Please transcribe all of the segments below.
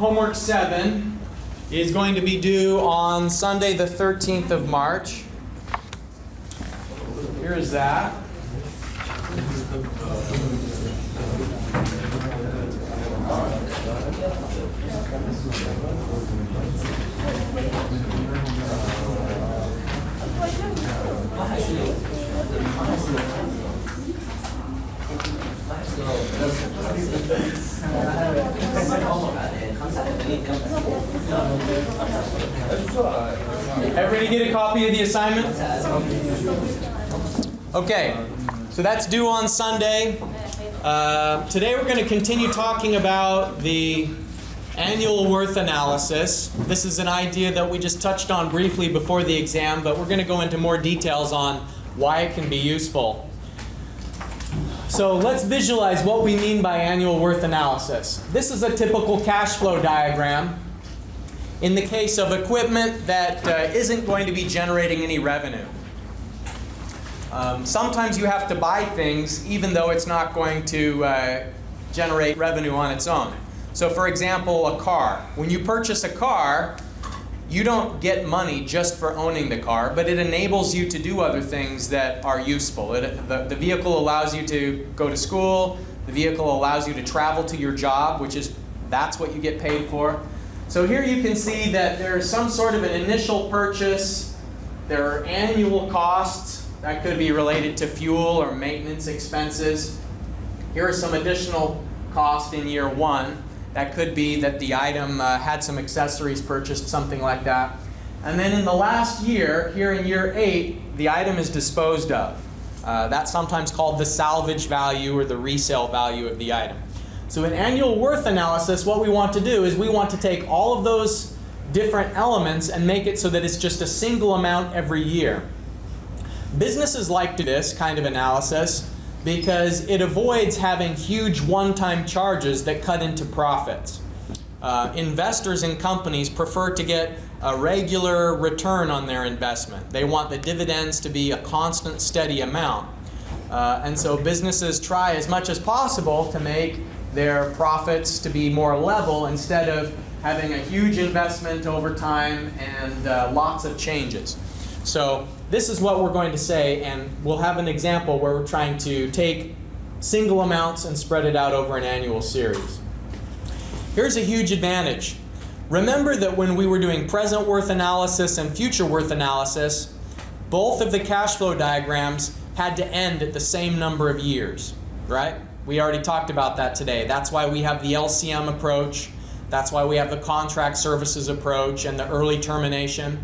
homework 7 is going to be due on Sunday the 13th of March. Here is that. Everybody get a copy of the assignment? Okay, so that's due on Sunday. Today we're going to continue talking about the annual worth analysis. This is an idea that we just touched on briefly before the exam, but we're going to go into more details on why it can be useful. So let's visualize what we mean by annual worth analysis. This is a typical cash flow diagram in the case of equipment that isn't going to be generating any revenue. Sometimes you have to buy things even though it's not going to generate revenue on its own. So for example, a car. When you purchase a car, you don't get money just for owning the car, but it enables you to do other things that are useful. The vehicle allows you to go to school. The vehicle allows you to travel to your job, that's what you get paid for. So here you can see that there's some sort of an initial purchase. There are annual costs that could be related to fuel or maintenance expenses. Here are some additional costs in year 1. That could be that the item had some accessories purchased, something like that. And then in the last year, here in year 8, the item is disposed of. That's sometimes called the salvage value or the resale value of the item. So in annual worth analysis, what we want to do is we want to take all of those different elements and make it so that it's just a single amount every year. Businesses like to do this kind of analysis because it avoids having huge one-time charges that cut into profits. Investors in companies prefer to get a regular return on their investment. They want the dividends to be a constant, steady amount. And so businesses try as much as possible to make their profits to be more level instead of having a huge investment over time and lots of changes. So this is what we're going to say, and we'll have an example where we're trying to take single amounts and spread it out over an annual series. Here's a huge advantage. Remember that when we were doing present worth analysis and future worth analysis, both of the cash flow diagrams had to end at the same number of years, right? We already talked about that today. That's why we have the LCM approach. That's why we have the contract services approach and the early termination.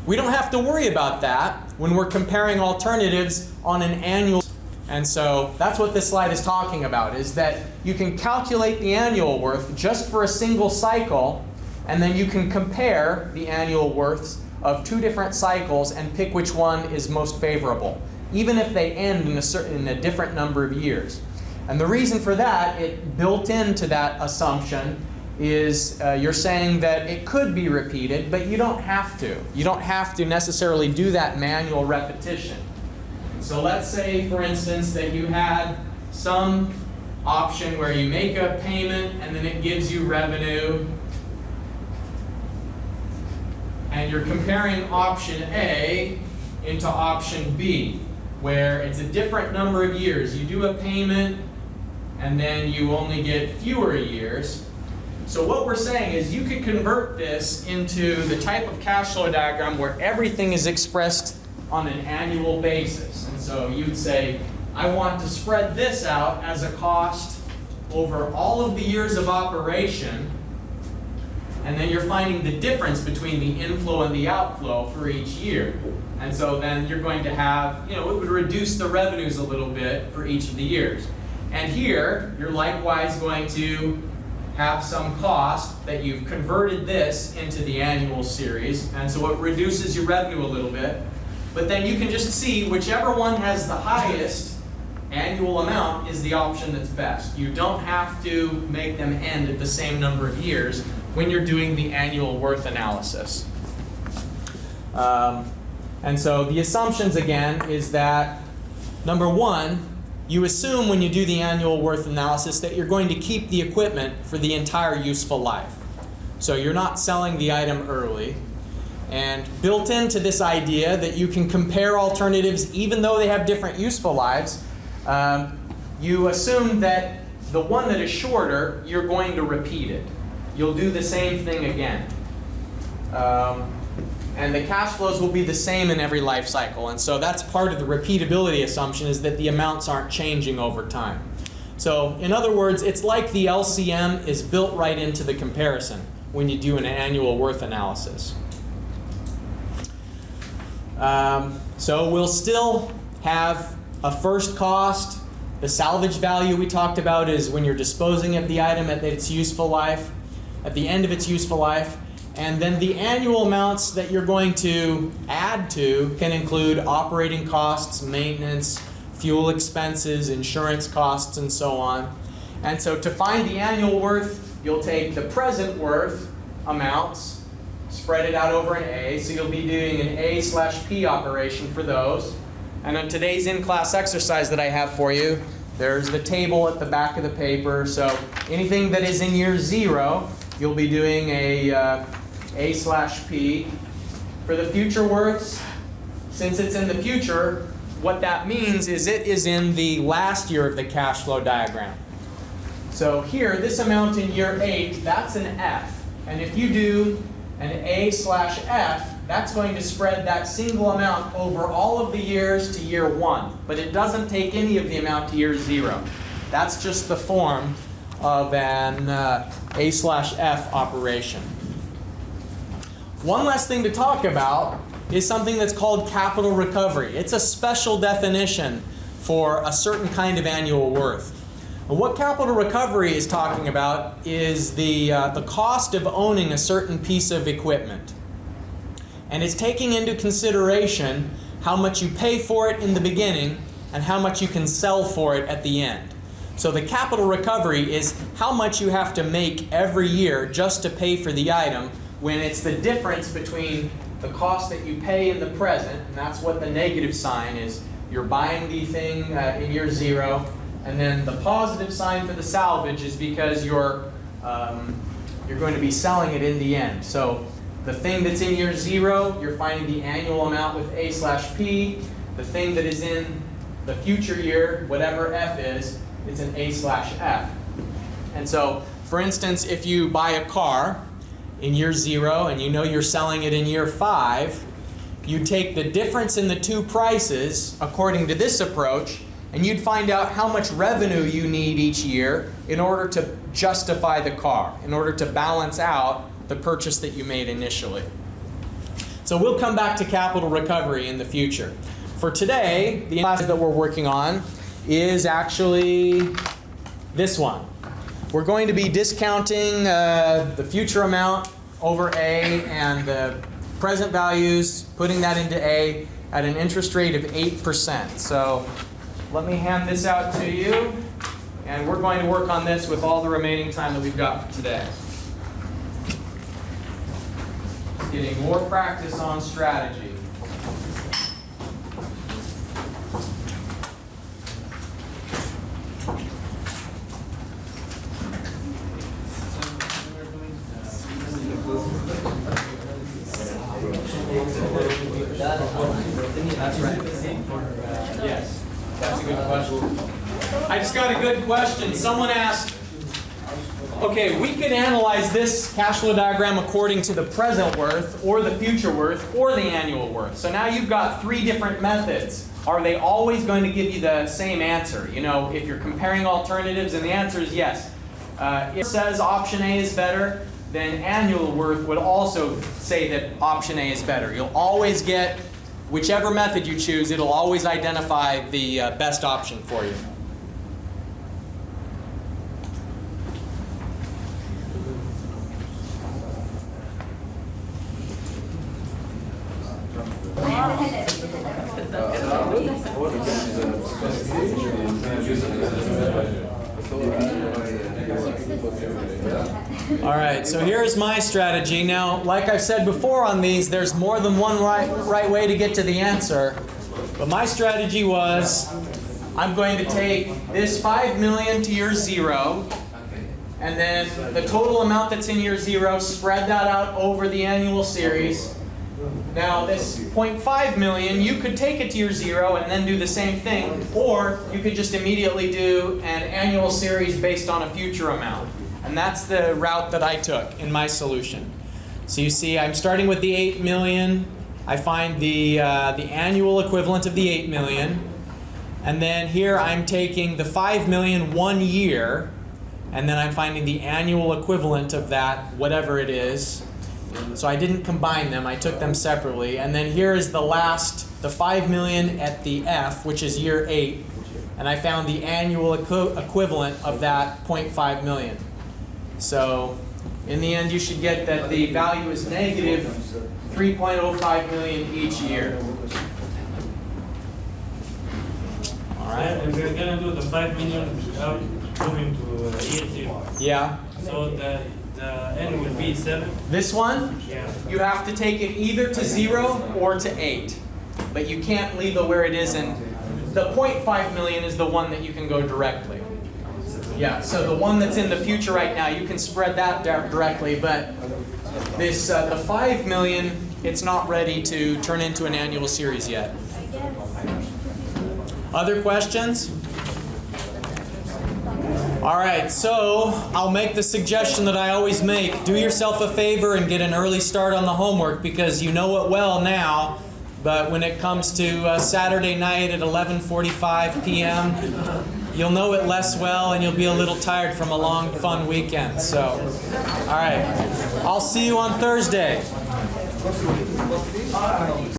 We don't have to worry about that when we're comparing alternatives on an annual. And so that's what this slide is talking about, is that you can calculate the annual worth just for a single cycle, and then you can compare the annual worths of 2 different cycles and pick which one is most favorable, even if they end in a different number of years. And the reason for that, it built into that assumption, is you're saying that it could be repeated, but you don't have to. You don't have to necessarily do that manual repetition. So let's say, for instance, that you had some option where you make a payment and then it gives you revenue, and you're comparing option A into option B, where it's a different number of years. You do a payment and then you only get fewer years. So what we're saying is you could convert this into the type of cash flow diagram where everything is expressed on an annual basis. And so you'd say, I want to spread this out as a cost over all of the years of operation, and then you're finding the difference between the inflow and the outflow for each year. And so then you're going to have, it would reduce the revenues a little bit for each of the years. And here, you're likewise going to have some cost that you've converted this into the annual series, and so it reduces your revenue a little bit. But then you can just see whichever one has the highest annual amount is the option that's best. You don't have to make them end at the same number of years when you're doing the annual worth analysis. And so the assumptions again is that, number 1, you assume when you do the annual worth analysis that you're going to keep the equipment for the entire useful life. So you're not selling the item early. And built into this idea that you can compare alternatives even though they have different useful lives, you assume that the one that is shorter, you're going to repeat it. You'll do the same thing again. And the cash flows will be the same in every life cycle. And so that's part of the repeatability assumption, is that the amounts aren't changing over time. So in other words, it's like the LCM is built right into the comparison when you do an annual worth analysis. So we'll still have a first cost. The salvage value we talked about is when you're disposing of the item at its useful life, at the end of its useful life. And then the annual amounts that you're going to add to can include operating costs, maintenance, fuel expenses, insurance costs, and so on. And so to find the annual worth, you'll take the present worth amounts, spread it out over an A, so you'll be doing an A/P operation for those. And on today's in-class exercise that I have for you, there's the table at the back of the paper. So anything that is in year 0, you'll be doing a A/P. For the future worths, since it's in the future, what that means is it is in the last year of the cash flow diagram. So here, this amount in year 8, that's an F. And if you do an A/F, that's going to spread that single amount over all of the years to year 1. But it doesn't take any of the amount to year 0. That's just the form of an A/F operation. One last thing to talk about is something that's called capital recovery. It's a special definition for a certain kind of annual worth. And what capital recovery is talking about is the cost of owning a certain piece of equipment. And it's taking into consideration how much you pay for it in the beginning and how much you can sell for it at the end. So the capital recovery is how much you have to make every year just to pay for the item, when it's the difference between the cost that you pay in the present, and that's what the negative sign is. You're buying the thing in year 0, and then the positive sign for the salvage is because you're going to be selling it in the end. So the thing that's in year 0, you're finding the annual amount with A/P. The thing that is in the future year, whatever F is, it's an A/F. And so, for instance, if you buy a car in year 0 and you know you're selling it in year 5, you take the difference in the two prices according to this approach, and you'd find out how much revenue you need each year in order to justify the car, in order to balance out the purchase that you made initially. So we'll come back to capital recovery in the future. For today, the class that we're working on is actually this one. We're going to be discounting the future amount over A and the present values, putting that into A at an interest rate of 8%. So let me hand this out to you, and we're going to work on this with all the remaining time that we've got for today. Just getting more practice on strategy. That's right. Yes, that's a good question. I just got a good question. Someone asked, okay, we could analyze this cash flow diagram according to the present worth, or the future worth, or the annual worth. So now you've got 3 different methods. Are they always going to give you the same answer? You know, if you're comparing alternatives, and the answer is yes. If it says option A is better, then annual worth would also say that option A is better. You'll always get, whichever method you choose, it'll always identify the best option for you. All right, so here's my strategy. Now, like I've said before on these, there's more than one right way to get to the answer. But my strategy was, I'm going to take this $5 million to year 0, and then the total amount that's in year 0, spread that out over the annual series. Now this 0.5 million, you could take it to year 0 and then do the same thing, or you could just immediately do an annual series based on a future amount. And that's the route that I took in my solution. So you see, I'm starting with the 8 million. I find the annual equivalent of the 8 million. And then here I'm taking the 5 million 1 year, and then I'm finding the annual equivalent of that, whatever it is. So I didn't combine them, I took them separately. And then here is the last, the 5 million at the F, which is year 8. And I found the annual equivalent of that 0.5 million. So in the end, you should get that the value is negative 3.05 million each year. All right. And we're going to do the 5 million without moving to year 0. Yeah. So the N will be 7. This one, Yeah. you have to take it either to 0 or to 8. But you can't leave it where it is. And the 0.5 million is the one that you can go directly. Yeah, so the one that's in the future right now, you can spread that directly. But this the 5 million, it's not ready to turn into an annual series yet. Other questions? All right, so I'll make the suggestion that I always make. Do yourself a favor and get an early start on the homework, because you know it well now, but when it comes to Saturday night at 11:45 p.m., you'll know it less well and you'll be a little tired from a long, fun weekend. So, all right, I'll see you on Thursday.